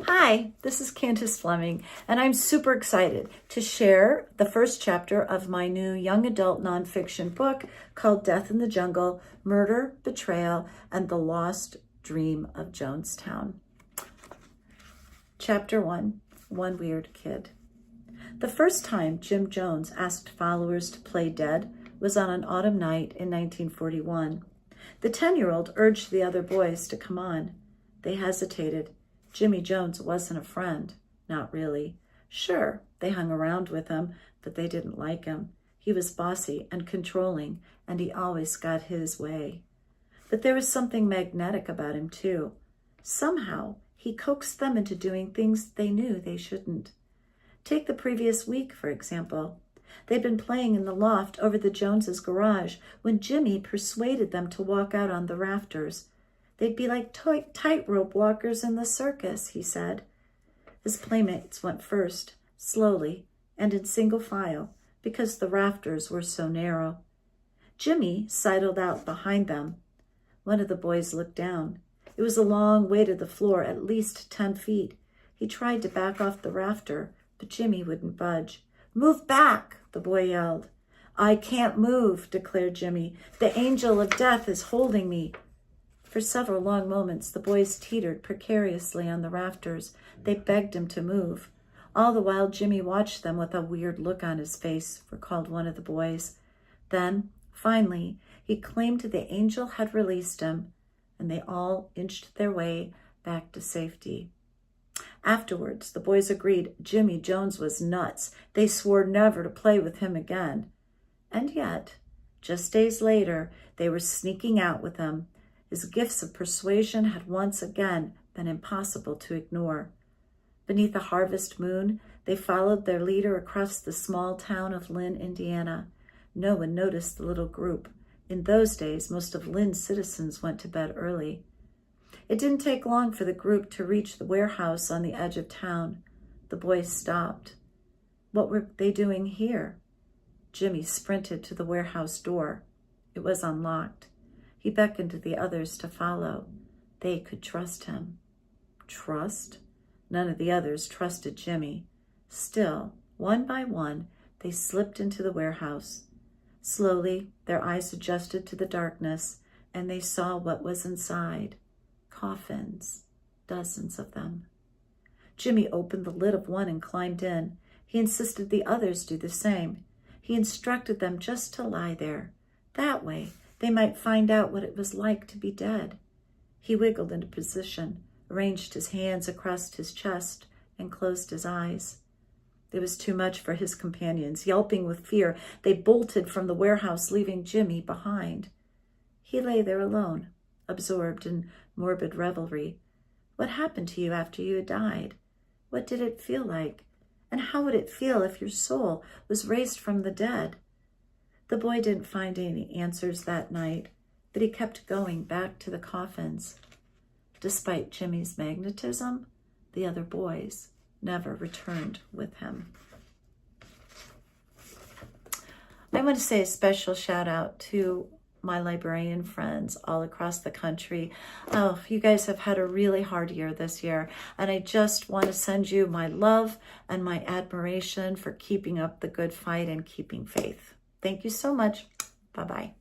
Hi, this is Candace Fleming, and I'm super excited to share the first chapter of my new young adult nonfiction book called Death in the Jungle, Murder, Betrayal, and the Lost Dream of Jonestown. Chapter 1, One Weird Kid. The first time Jim Jones asked followers to play dead was on an autumn night in 1941. The 10-year-old urged the other boys to come on. They hesitated. Jimmy Jones wasn't a friend. Not really. Sure, they hung around with him, but they didn't like him. He was bossy and controlling, and he always got his way. But there was something magnetic about him, too. Somehow, he coaxed them into doing things they knew they shouldn't. Take the previous week, for example. They'd been playing in the loft over the Joneses' garage when Jimmy persuaded them to walk out on the rafters. They'd be like tightrope walkers in the circus, he said. His playmates went first, slowly, and in single file, because the rafters were so narrow. Jimmy sidled out behind them. One of the boys looked down. It was a long way to the floor, at least 10 feet. He tried to back off the rafter, but Jimmy wouldn't budge. "Move back," the boy yelled. "I can't move," declared Jimmy. "The angel of death is holding me." For several long moments, the boys teetered precariously on the rafters. They begged him to move. All the while, Jimmy watched them with a weird look on his face, recalled one of the boys. Then, finally, he claimed the angel had released him, and they all inched their way back to safety. Afterwards, the boys agreed Jimmy Jones was nuts. They swore never to play with him again. And yet, just days later, they were sneaking out with him. His gifts of persuasion had once again been impossible to ignore. Beneath a harvest moon, they followed their leader across the small town of Lynn, Indiana. No one noticed the little group. In those days, most of Lynn's citizens went to bed early. It didn't take long for the group to reach the warehouse on the edge of town. The boys stopped. What were they doing here? Jimmy sprinted to the warehouse door. It was unlocked. He beckoned to the others to follow. They could trust him. Trust? None of the others trusted Jimmy. Still, one by one, they slipped into the warehouse. Slowly, their eyes adjusted to the darkness, and they saw what was inside. Coffins, dozens of them. Jimmy opened the lid of one and climbed in. He insisted the others do the same. He instructed them just to lie there. That way, they might find out what it was like to be dead. He wiggled into position, arranged his hands across his chest, and closed his eyes. It was too much for his companions. Yelping with fear, they bolted from the warehouse, leaving Jimmy behind. He lay there alone, absorbed in morbid revelry. What happened to you after you had died? What did it feel like? And how would it feel if your soul was raised from the dead? The boy didn't find any answers that night, but he kept going back to the coffins. Despite Jimmy's magnetism, the other boys never returned with him. I want to say a special shout out to my librarian friends all across the country. Oh, you guys have had a really hard year this year, and I just want to send you my love and my admiration for keeping up the good fight and keeping faith. Thank you so much. Bye-bye.